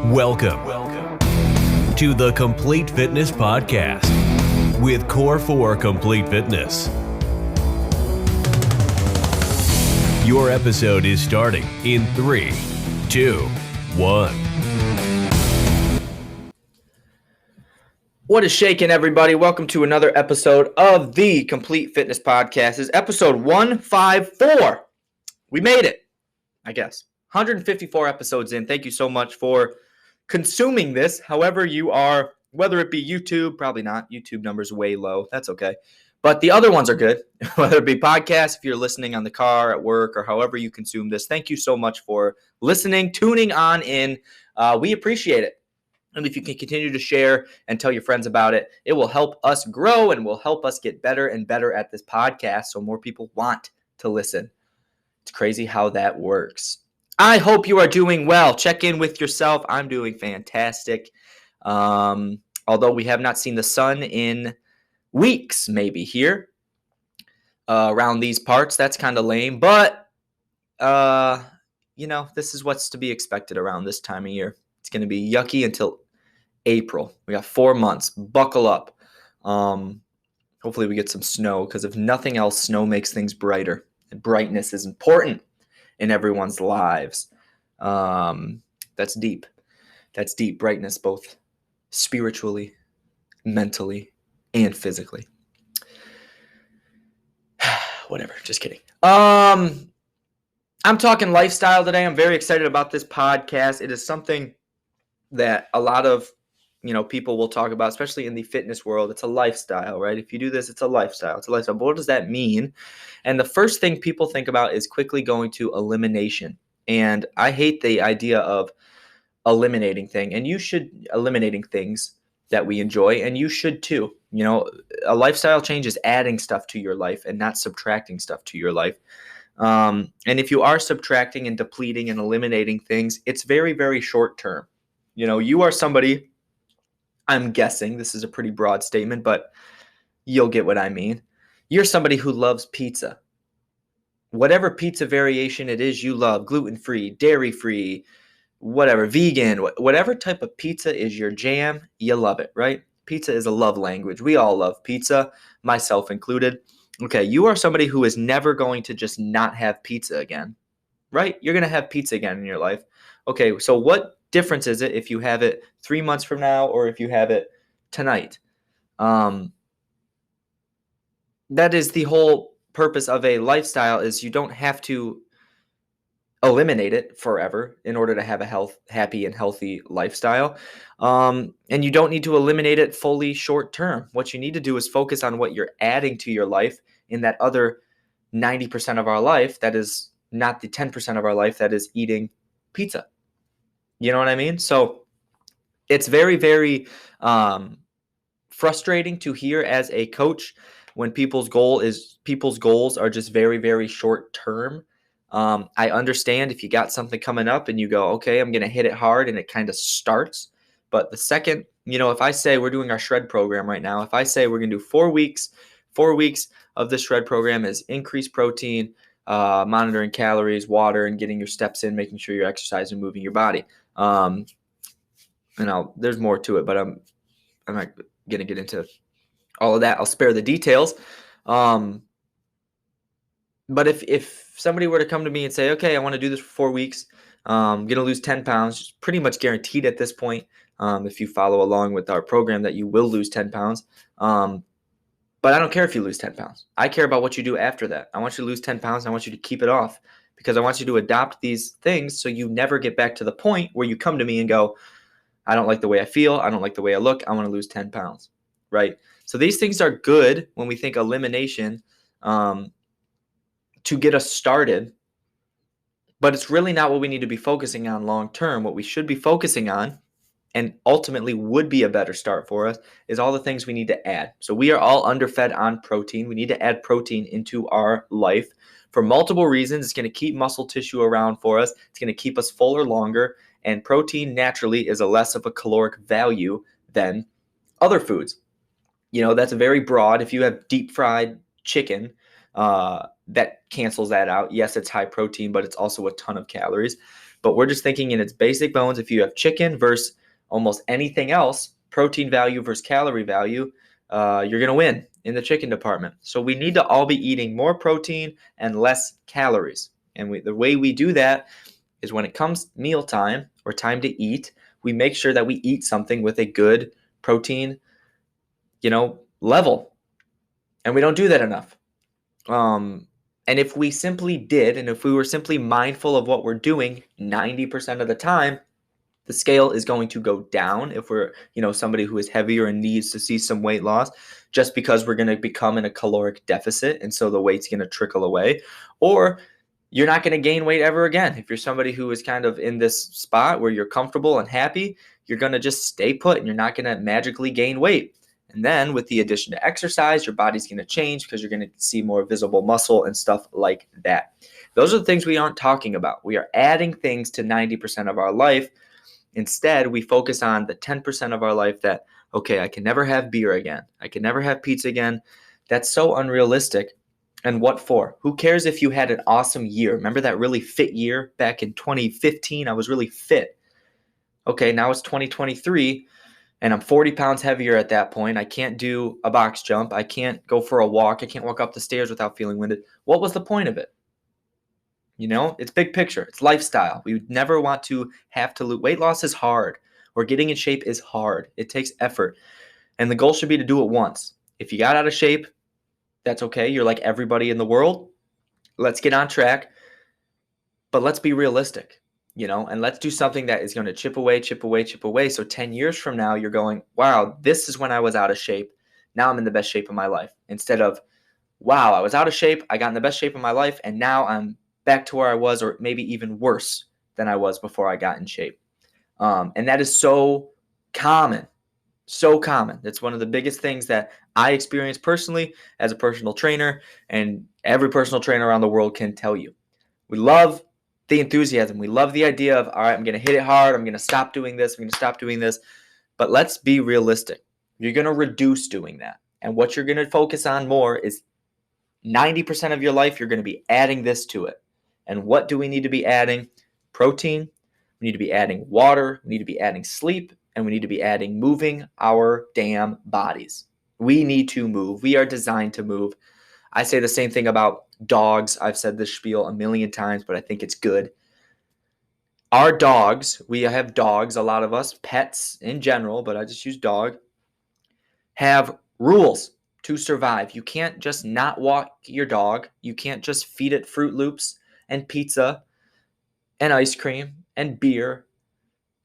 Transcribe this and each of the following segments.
Welcome to the Complete Fitness Podcast with Core 4 Complete Fitness. Your episode is starting in 3, 2, 1. What is shaking, everybody? Welcome to another episode of the Complete Fitness Podcast. This is episode 154. We made it, I guess. 154 episodes in. Thank you so much for consuming this. However you are, whether it be YouTube, probably not. YouTube numbers way low. That's okay. But the other ones are good. Whether it be podcasts, if you're listening on the car, at work, or however you consume this. Thank you so much for listening, tuning on in. We appreciate it. And if you can continue to share and tell your friends about it, it will help us grow and will help us get better and better at this podcast so more people want to listen. It's crazy how that works. I hope you are doing well. Check in with yourself. I'm doing fantastic. Although we have not seen the sun in weeks, maybe here around these parts. That's kind of lame. But, this is what's to be expected around this time of year. It's going to be yucky until April. We got 4 months. Buckle up. Hopefully we get some snow because if nothing else, snow makes things brighter. And brightness is important in everyone's lives. That's deep. That's deep. Brightness, both spiritually, mentally, and physically. Whatever. Just kidding. I'm talking lifestyle today. I'm very excited about this podcast. It is something that a lot of people will talk about, especially in the fitness world. It's a lifestyle, right? If you do this, it's a lifestyle. It's a lifestyle. But what does that mean? And the first thing people think about is quickly going to elimination. And I hate the idea of eliminating things that we enjoy, and you should too. A lifestyle change is adding stuff to your life and not subtracting stuff to your life. And if you are subtracting and depleting and eliminating things, it's very, very short term. You are somebody, I'm guessing this is a pretty broad statement, but you'll get what I mean. You're somebody who loves pizza. Whatever pizza variation it is you love, gluten-free, dairy-free, whatever, vegan, whatever type of pizza is your jam, you love it, right? Pizza is a love language. We all love pizza, myself included. Okay, you are somebody who is never going to just not have pizza again, right? You're going to have pizza again in your life. Okay, so what difference is it if you have it 3 months from now or if you have it tonight? That is the whole purpose of a lifestyle, is you don't have to eliminate it forever in order to have a happy and healthy lifestyle. And you don't need to eliminate it fully short term. What you need to do is focus on what you're adding to your life in that other 90% of our life that is not the 10% of our life that is eating pizza. You know what I mean? So it's very, very frustrating to hear as a coach when people's goals are just very, very short term. I understand if you got something coming up and you go, okay, I'm going to hit it hard, and it kind of starts. But the second, if I say we're doing our shred program right now, if I say we're going to do 4 weeks of the shred program is increased protein, monitoring calories, water, and getting your steps in, making sure you're exercising, moving your body. There's more to it, but I'm not going to get into all of that. I'll spare the details. But if somebody were to come to me and say, okay, I want to do this for 4 weeks, I'm going to lose 10 pounds, it's pretty much guaranteed at this point. If you follow along with our program, that you will lose 10 pounds. But I don't care if you lose 10 pounds. I care about what you do after that. I want you to lose 10 pounds. And I want you to keep it off because I want you to adopt these things so you never get back to the point where you come to me and go, I don't like the way I feel. I don't like the way I look. I want to lose 10 pounds, right? So these things are good when we think elimination to get us started, but it's really not what we need to be focusing on long term. What we should be focusing on, and ultimately would be a better start for us, is all the things we need to add. So we are all underfed on protein. We need to add protein into our life for multiple reasons. It's going to keep muscle tissue around for us. It's going to keep us fuller longer. And protein naturally is a less of a caloric value than other foods. That's very broad. If you have deep fried chicken, that cancels that out. Yes, it's high protein, but it's also a ton of calories. but we're just thinking in its basic bones. If you have chicken versus almost anything else, protein value versus calorie value, you're going to win in the chicken department. So we need to all be eating more protein and less calories. And the way we do that is when it comes mealtime or time to eat, we make sure that we eat something with a good protein, level. And we don't do that enough. And if we simply did, and if we were simply mindful of what we're doing 90% of the time, the scale is going to go down if we're, somebody who is heavier and needs to see some weight loss, just because we're going to become in a caloric deficit. And so the weight's going to trickle away. Or you're not going to gain weight ever again. If you're somebody who is kind of in this spot where you're comfortable and happy, you're going to just stay put and you're not going to magically gain weight. And then with the addition to exercise, your body's going to change because you're going to see more visible muscle and stuff like that. Those are the things we aren't talking about. We are adding things to 90% of our life. Instead, we focus on the 10% of our life that, okay, I can never have beer again. I can never have pizza again. That's so unrealistic. And what for? Who cares if you had an awesome year? Remember that really fit year back in 2015? I was really fit. Okay, now it's 2023 and I'm 40 pounds heavier at that point. I can't do a box jump. I can't go for a walk. I can't walk up the stairs without feeling winded. What was the point of it? It's big picture. It's lifestyle. We would never want to have to lose. Weight loss is hard, or getting in shape is hard. It takes effort. And the goal should be to do it once. If you got out of shape, that's okay. You're like everybody in the world. Let's get on track. But let's be realistic, and let's do something that is going to chip away. So 10 years from now, you're going, wow, this is when I was out of shape. Now I'm in the best shape of my life. Instead of, wow, I was out of shape. I got in the best shape of my life. And now I'm back to where I was, or maybe even worse than I was before I got in shape. And that is so common. So common. It's one of the biggest things that I experience personally as a personal trainer, and every personal trainer around the world can tell you. We love the enthusiasm. We love the idea of, all right, I'm going to hit it hard. I'm going to stop doing this. I'm going to stop doing this. But let's be realistic. You're going to reduce doing that. And what you're going to focus on more is 90% of your life, you're going to be adding this to it. And what do we need to be adding? Protein. We need to be adding water. We need to be adding sleep. And we need to be adding moving our damn bodies. We need to move. We are designed to move. I say the same thing about dogs. I've said this spiel a million times, but I think it's good. Our dogs, we have dogs, a lot of us, pets in general, but I just use dog, have rules to survive. You can't just not walk your dog. You can't just feed it Fruit Loops and pizza and ice cream and beer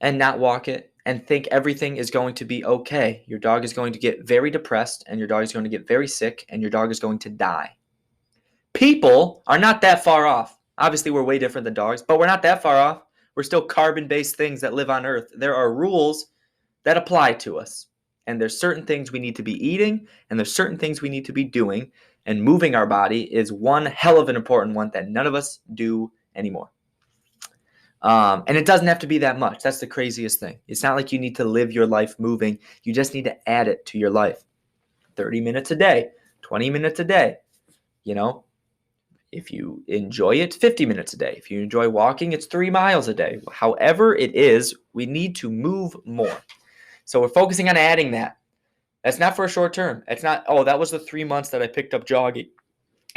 and not walk it and think everything is going to be okay. Your dog is going to get very depressed, and your dog is going to get very sick, and your dog is going to die. People are not that far off. Obviously, we're way different than dogs, but we're not that far off. We're still carbon-based things that live on Earth. There are rules that apply to us, and there's certain things we need to be eating, and there's certain things we need to be doing, and moving our body is one hell of an important one that none of us do anymore. And it doesn't have to be that much. That's the craziest thing. It's not like you need to live your life moving. You just need to add it to your life. 30 minutes a day, 20 minutes a day. If you enjoy it, 50 minutes a day. If you enjoy walking, it's 3 miles a day. However it is, we need to move more. So we're focusing on adding that. That's not for a short term. It's not, that was the 3 months that I picked up jogging.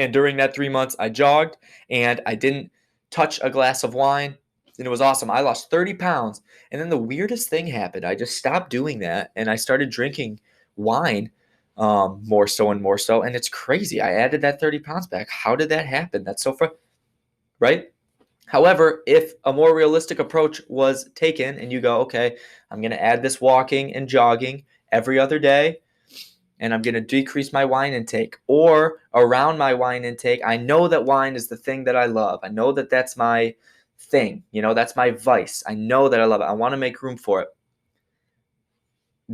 And during that 3 months, I jogged and I didn't touch a glass of wine. And it was awesome. I lost 30 pounds. And then the weirdest thing happened. I just stopped doing that. And I started drinking wine more so. And it's crazy. I added that 30 pounds back. How did that happen? That's so far, right? However, if a more realistic approach was taken and you go, okay, I'm going to add this walking and jogging every other day, and I'm going to decrease my wine intake, or around my wine intake, I know that wine is the thing that I love. I know that that's my thing. That's my vice. I know that I love it. I want to make room for it.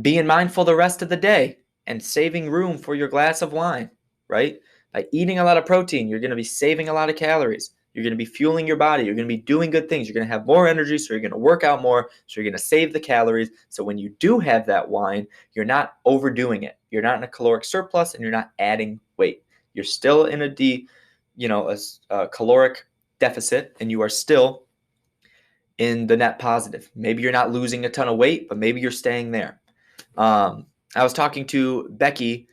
Being mindful the rest of the day and saving room for your glass of wine, right? By eating a lot of protein, you're going to be saving a lot of calories. You're going to be fueling your body. You're going to be doing good things. You're going to have more energy, so you're going to work out more, so you're going to save the calories. So when you do have that wine, you're not overdoing it. You're not in a caloric surplus, and you're not adding weight. You're still in a caloric deficit, and you are still in the net positive. Maybe you're not losing a ton of weight, but maybe you're staying there. I was talking to Becky,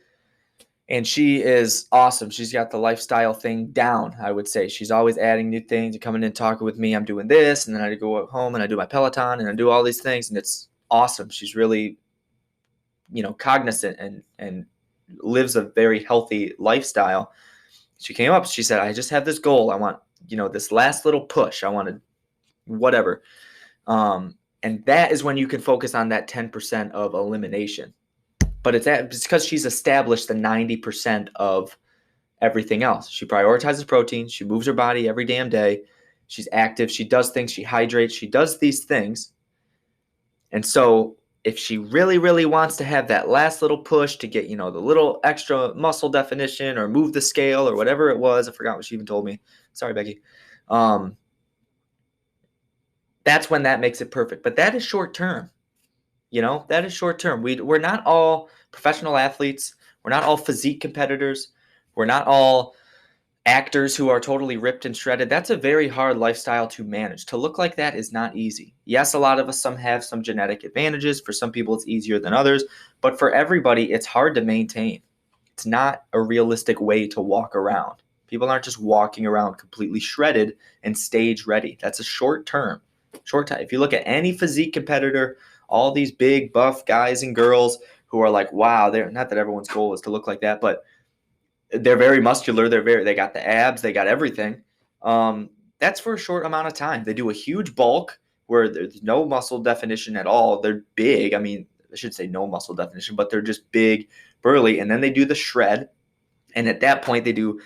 and she is awesome. She's got the lifestyle thing down, I would say. She's always adding new things and coming in and talking with me. I'm doing this, and then I go home and I do my Peloton and I do all these things, and it's awesome. She's really, cognizant and lives a very healthy lifestyle. She came up, she said, I just have this goal. I want, this last little push. I want to whatever. And that is when you can focus on that 10% of elimination. But it's because she's established the 90% of everything else. She prioritizes protein. She moves her body every damn day. She's active. She does things. She hydrates. She does these things. And so if she really, really wants to have that last little push to get, the little extra muscle definition or move the scale or whatever it was, I forgot what she even told me. Sorry, Becky. That's when that makes it perfect. But that is short term. That is short term. We're not all professional athletes. We're not all physique competitors. We're not all actors who are totally ripped and shredded. That's a very hard lifestyle to manage. To look like that is not easy. Yes, a lot of us have some genetic advantages. For some people, it's easier than others. But for everybody, it's hard to maintain. It's not a realistic way to walk around. People aren't just walking around completely shredded and stage ready. That's a short term. If you look at any physique competitor, all these big buff guys and girls who are like, wow, they're not that everyone's goal is to look like that, but they're very muscular. They got the abs, they got everything. That's for a short amount of time. They do a huge bulk where there's no muscle definition at all. They're big. I mean, I should say no muscle definition, but they're just big, burly. And then they do the shred. And at that point they do,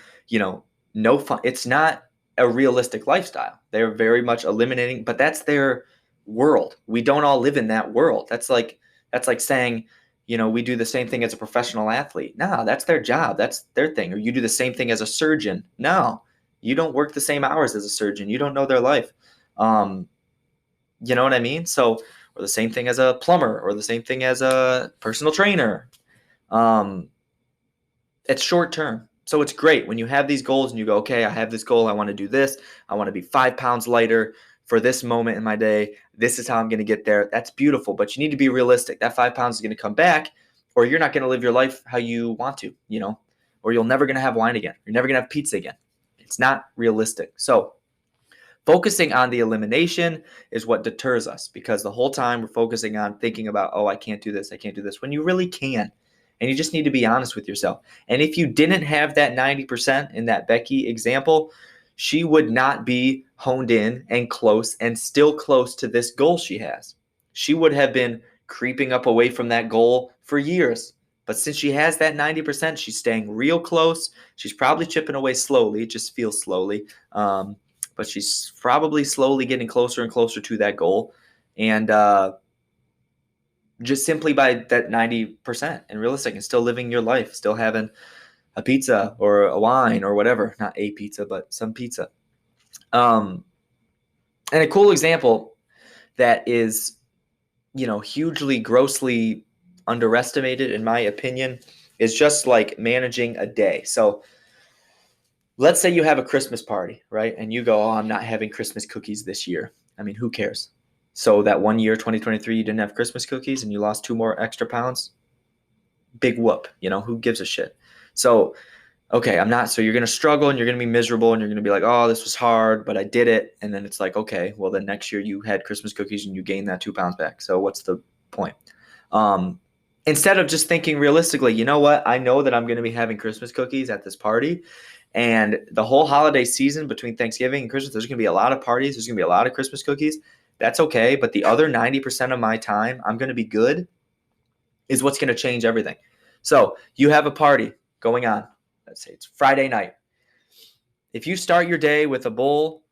no fun. It's not a realistic lifestyle. They're very much eliminating, but that's their world. We don't all live in that world. That's like saying, we do the same thing as a professional athlete. No, that's their job. That's their thing. Or you do the same thing as a surgeon. No, you don't work the same hours as a surgeon. You don't know their life. You know what I mean? So, or the same thing as a plumber, or the same thing as a personal trainer. It's short term. So it's great when you have these goals and you go, okay, I have this goal. I want to do this. I want to be 5 pounds lighter for this moment in my day. This is how I'm going to get there. That's beautiful, but you need to be realistic. That 5 pounds is going to come back, or you're not going to live your life how you want to, or you're never going to have wine again. You're never going to have pizza again. It's not realistic. So focusing on the elimination is what deters us, because the whole time we're focusing on thinking about, oh, I can't do this. I can't do this, when you really can. And you just need to be honest with yourself. And if you didn't have that 90% in that Becky example, she would not be honed in and close and still close to this goal she has. She would have been creeping up away from that goal for years. But since she has that 90%, she's staying real close. She's probably chipping away slowly. It just feels slowly. But she's probably slowly getting closer and closer to that goal. And just simply by that 90% and realistic and still living your life, still having a pizza or a wine or whatever, not a pizza, but some pizza. And a cool example that is, hugely, grossly underestimated, in my opinion, is just like managing a day. So let's say you have a Christmas party, right? And you go, oh, I'm not having Christmas cookies this year. I mean, who cares? So that one year, 2023, you didn't have Christmas cookies and you lost 2 more extra pounds. Big whoop, who gives a shit? So, okay, so you're going to struggle and you're going to be miserable and you're going to be like, oh, this was hard, but I did it. And then it's like, okay, well, then next year you had Christmas cookies and you gained that 2 pounds back. So what's the point? Instead of just thinking realistically, you know what? I know that I'm going to be having Christmas cookies at this party. And the whole holiday season between Thanksgiving and Christmas, there's going to be a lot of parties. There's going to be a lot of Christmas cookies. That's okay. But the other 90% of my time, I'm going to be good, is what's going to change everything. So you have a party going on. Let's say it's Friday night. If you start your day with a bowl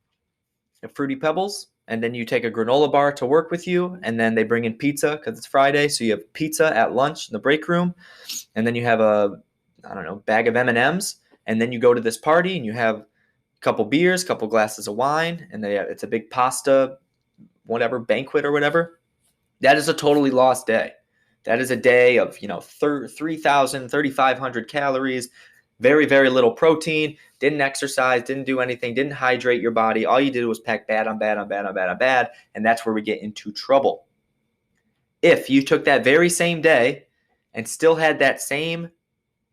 of Fruity Pebbles, and then you take a granola bar to work with you, and then they bring in pizza because it's Friday, so you have pizza at lunch in the break room, and then you have a, bag of M&Ms, and then you go to this party and you have a couple beers, couple glasses of wine, and it's a big pasta, whatever, banquet or whatever. That is a totally lost day. That is a day of, 3,000, 3,500 calories, Very, very little protein, didn't exercise, didn't do anything, didn't hydrate your body. All you did was pack bad on bad on bad on bad on bad, and that's where we get into trouble. If you took that very same day and still had that same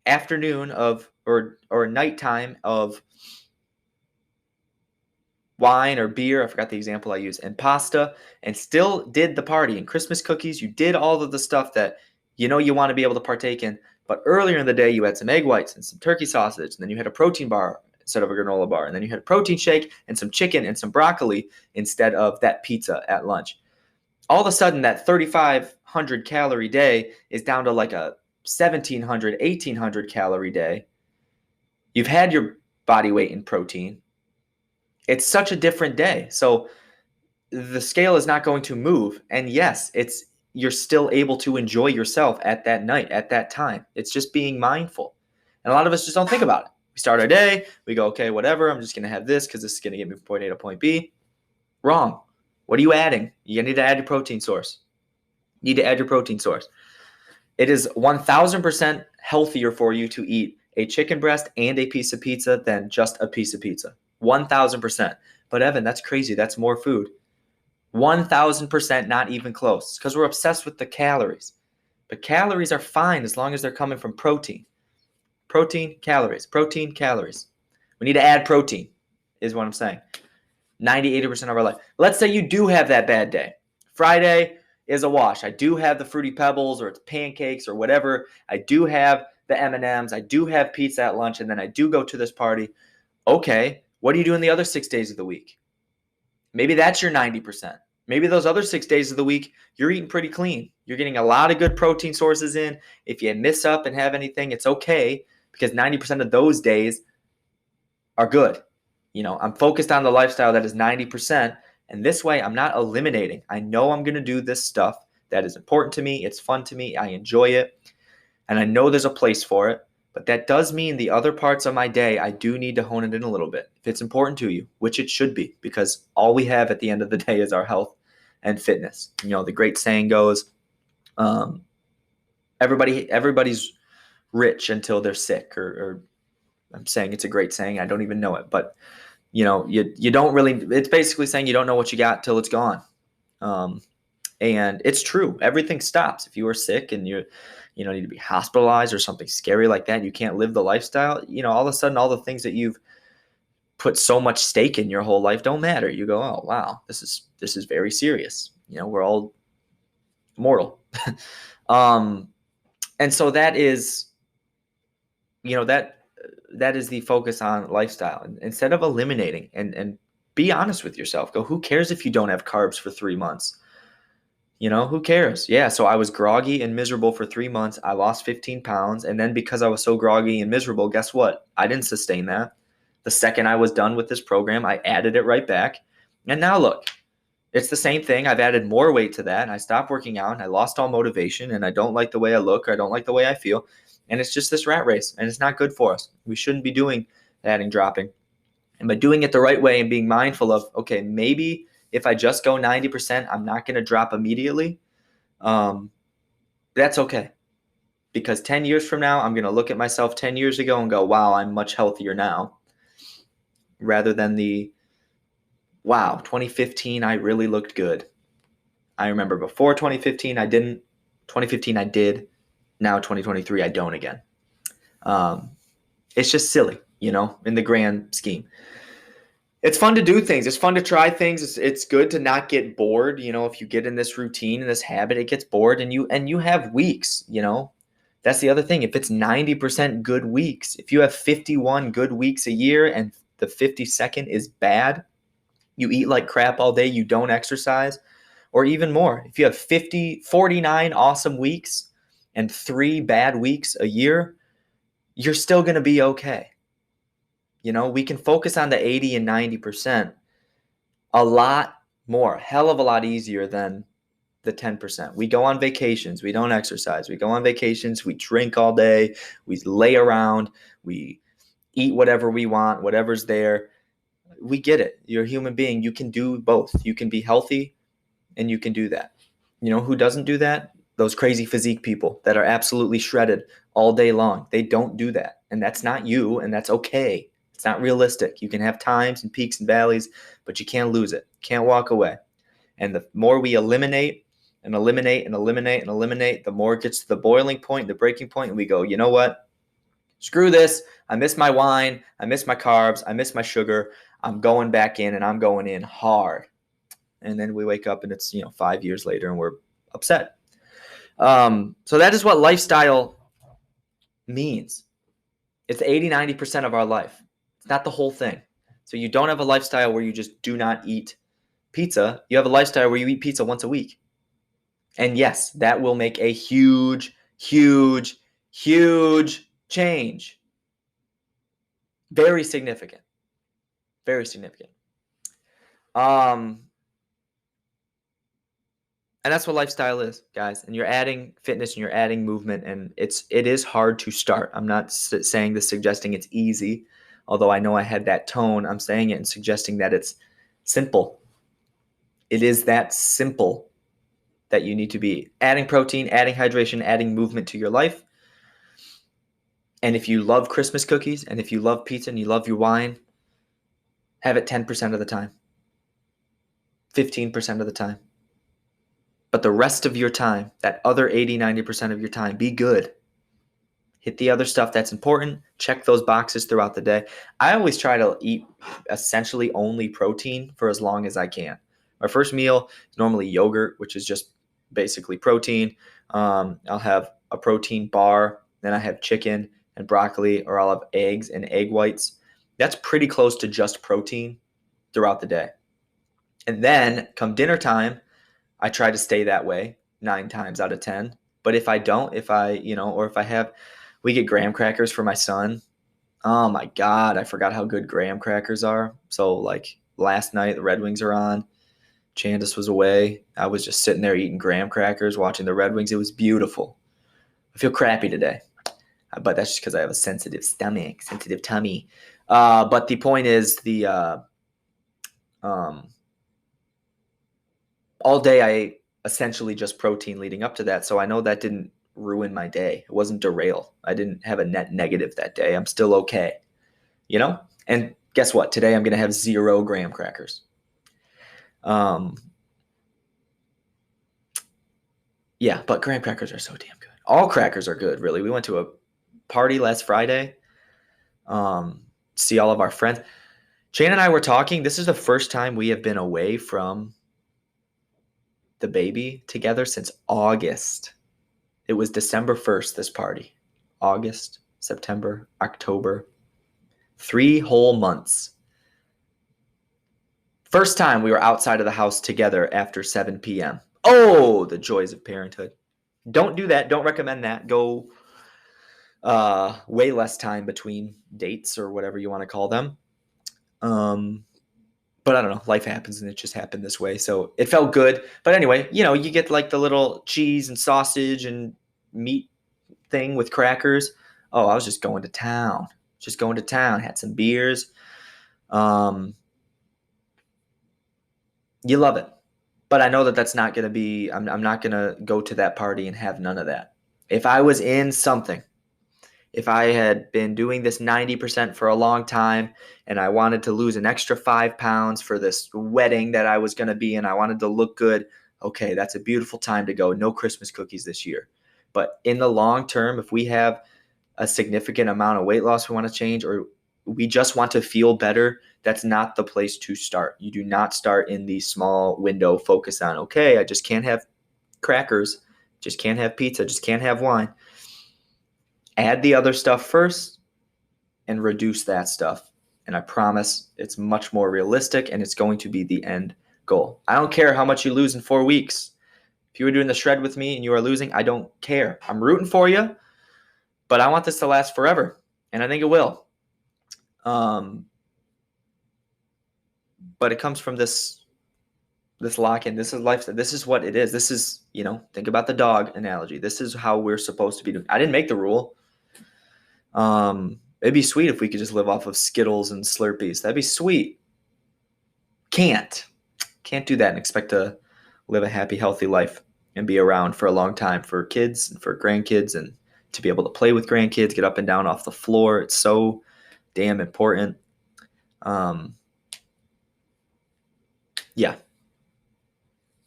afternoon of or nighttime of wine or beer, I forgot the example I used, and pasta, and still did the party and Christmas cookies, you did all of the stuff that you want to be able to partake in, but earlier in the day you had some egg whites and some turkey sausage, and then you had a protein bar instead of a granola bar, and then you had a protein shake and some chicken and some broccoli instead of that pizza at lunch. All of a sudden that 3,500 calorie day is down to like a 1,700, 1,800 calorie day. You've had your body weight in protein. It's such a different day. So the scale is not going to move. And yes, you're still able to enjoy yourself at that night, at that time. It's just being mindful. And a lot of us just don't think about it. We start our day, we go, okay, whatever, I'm just going to have this because this is going to get me from point A to point B. Wrong. What are you adding? You need to add your protein source. You need to add your protein source. It is 1,000% healthier for you to eat a chicken breast and a piece of pizza than just a piece of pizza. 1,000%. But Evan, that's crazy. That's more food. 1,000%, not even close, because we're obsessed with the calories. But calories are fine as long as they're coming from protein. Protein, calories. Protein, calories. We need to add protein, is what I'm saying. 90, 80% of our life. Let's say you do have that bad day. Friday is a wash. I do have the Fruity Pebbles or it's pancakes or whatever. I do have the M&Ms. I do have pizza at lunch, and then I do go to this party. Okay, what do you do in the other 6 days of the week? Maybe that's your 90%. Maybe those other 6 days of the week, you're eating pretty clean. You're getting a lot of good protein sources in. If you miss up and have anything, it's okay because 90% of those days are good. I'm focused on the lifestyle that is 90%, and this way I'm not eliminating. I know I'm going to do this stuff that is important to me. It's fun to me. I enjoy it, and I know there's a place for it, but that does mean the other parts of my day, I do need to hone it in a little bit. If it's important to you, which it should be, because all we have at the end of the day is our health and fitness. The great saying goes, everybody's rich until they're sick, or I'm saying it's a great saying. I don't even know it, but you don't really, it's basically saying you don't know what you got till it's gone. And it's true. Everything stops. If you are sick and you need to be hospitalized or something scary like that, you can't live the lifestyle, all of a sudden, all the things that you've put so much stake in your whole life don't matter. You go, oh, wow, this is very serious. We're all mortal. And so that is, that is the focus on lifestyle. And instead of eliminating and be honest with yourself, go, who cares if you don't have carbs for 3 months? Who cares? Yeah. So I was groggy and miserable for 3 months. I lost 15 pounds. And then because I was so groggy and miserable, guess what? I didn't sustain that. The second I was done with this program, I added it right back. And now look, it's the same thing. I've added more weight to that. And I stopped working out and I lost all motivation and I don't like the way I look or I don't like the way I feel. And it's just this rat race and it's not good for us. We shouldn't be doing adding, dropping. And by doing it the right way and being mindful of, okay, maybe if I just go 90%, I'm not going to drop immediately. That's okay. Because 10 years from now, I'm going to look at myself 10 years ago and go, wow, I'm much healthier now. Rather than wow, 2015, I really looked good. I remember before 2015, I didn't. 2015, I did. Now 2023, I don't again. It's just silly, in the grand scheme. It's fun to do things. It's fun to try things. It's good to not get bored. If you get in this routine and this habit, it gets bored and you have weeks, That's the other thing. If it's 90% good weeks, if you have 51 good weeks a year and the 52nd is bad, you eat like crap all day, you don't exercise, or even more. If you have 49 awesome weeks and 3 bad weeks a year, you're still going to be okay. We can focus on the 80 and 90% a lot more, hell of a lot easier than the 10%. We go on vacations. We don't exercise. We go on vacations. We drink all day. We lay around. We eat whatever we want, whatever's there. We get it. You're a human being. You can do both. You can be healthy and you can do that. Who doesn't do that? Those crazy physique people that are absolutely shredded all day long. They don't do that. And that's not you, and that's okay. It's not realistic. You can have times and peaks and valleys, but you can't lose it. Can't walk away. And the more we eliminate and eliminate and eliminate and eliminate, the more it gets to the boiling point, the breaking point, and we go, you know what? Screw this. I miss my wine. I miss my carbs. I miss my sugar. I'm going back in, and I'm going in hard. And then we wake up and it's, 5 years later and we're upset. So that is what lifestyle means. It's 80-90% of our life. It's not the whole thing. So you don't have a lifestyle where you just do not eat pizza. You have a lifestyle where you eat pizza once a week. And yes, that will make a huge, huge, huge change. Very significant. Very significant. And that's what lifestyle is, guys. And you're adding fitness and you're adding movement, and it is hard to start. I'm not saying this suggesting it's easy, although I know I had that tone. I'm saying it and suggesting that it's simple. It is that simple that you need to be adding protein, adding hydration, adding movement to your life. And if you love Christmas cookies and if you love pizza and you love your wine, have it 10% of the time, 15% of the time. But the rest of your time, that other 80-90% of your time, be good. Hit the other stuff that's important. Check those boxes throughout the day. I always try to eat essentially only protein for as long as I can. My first meal is normally yogurt, which is just basically protein. I'll have a protein bar. Then I have chicken and broccoli, or I'll have eggs and egg whites. That's pretty close to just protein throughout the day. And then come dinner time, I try to stay that way 9 times out of 10. But if I don't, we get graham crackers for my son. Oh my God, I forgot how good graham crackers are. So like last night, the Red Wings are on. Chandis was away. I was just sitting there eating graham crackers, watching the Red Wings. It was beautiful. I feel crappy today, but that's just because I have a sensitive stomach, sensitive tummy. But the point is all day I ate essentially just protein leading up to that. So I know that didn't ruin my day. It wasn't derail. I didn't have a net negative that day. I'm still okay, And guess what? Today I'm going to have 0 graham crackers. Yeah, but graham crackers are so damn good. All crackers are good, really. We went to a party last Friday. See all of our friends. Shane and I were talking. This is the first time we have been away from the baby together since August. It was December 1st, this party. August, September, October. 3 whole months. First time we were outside of the house together after 7 p.m. Oh, the joys of parenthood. Don't do that. Don't recommend that. Go way less time between dates or whatever you want to call them. But I don't know. Life happens, and it just happened this way. So it felt good. But anyway, you get like the little cheese and sausage and meat thing with crackers. Oh, I was just going to town. Had some beers. You love it. But I know that that's not going to be – I'm not going to go to that party and have none of that. If I was in something, if I had been doing this 90% for a long time and I wanted to lose an extra 5 pounds for this wedding that I was going to be in, I wanted to look good, okay, that's a beautiful time to go. No Christmas cookies this year. But in the long term, if we have a significant amount of weight loss we want to change, or we just want to feel better, that's not the place to start. You do not start in the small window, focus on, okay, I just can't have crackers, just can't have pizza, just can't have wine. Add the other stuff first and reduce that stuff. And I promise it's much more realistic, and it's going to be the end goal. I don't care how much you lose in 4 weeks. If you were doing the shred with me and you are losing, I don't care. I'm rooting for you, but I want this to last forever, and I think it will. But it comes from this lock-in. This is life. This is what it is. This is, think about the dog analogy. This is how we're supposed to be doing. I didn't make the rule. It'd be sweet if we could just live off of Skittles and Slurpees. That'd be sweet. Can't do that and expect to live a happy, healthy life and be around for a long time for kids and for grandkids and to be able to play with grandkids, get up and down off the floor. It's so damn important. Yeah.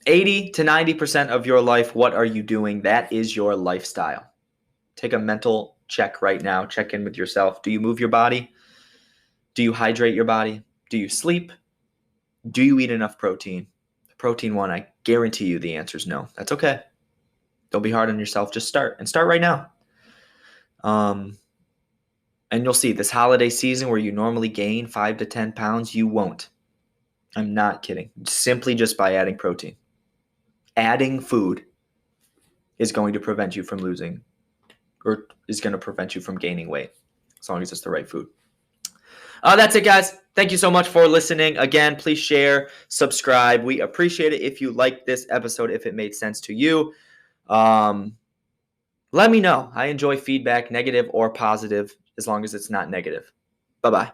80 to 90% of your life, what are you doing? That is your lifestyle. Take a mental check right now. Check in with yourself. Do you move your body? Do you hydrate your body? Do you sleep? Do you eat enough protein? The protein one, I guarantee you the answer is no. That's okay. Don't be hard on yourself. Just start, and start right now. And you'll see this holiday season where you normally gain 5 to 10 pounds, you won't. I'm not kidding. Simply just by adding protein. Adding food is going to prevent you from losing, or is going to prevent you from gaining weight, as long as it's the right food. That's it, guys. Thank you so much for listening. Again, please share, subscribe. We appreciate it if you liked this episode, if it made sense to you. Let me know. I enjoy feedback, negative or positive, as long as it's not negative. Bye-bye.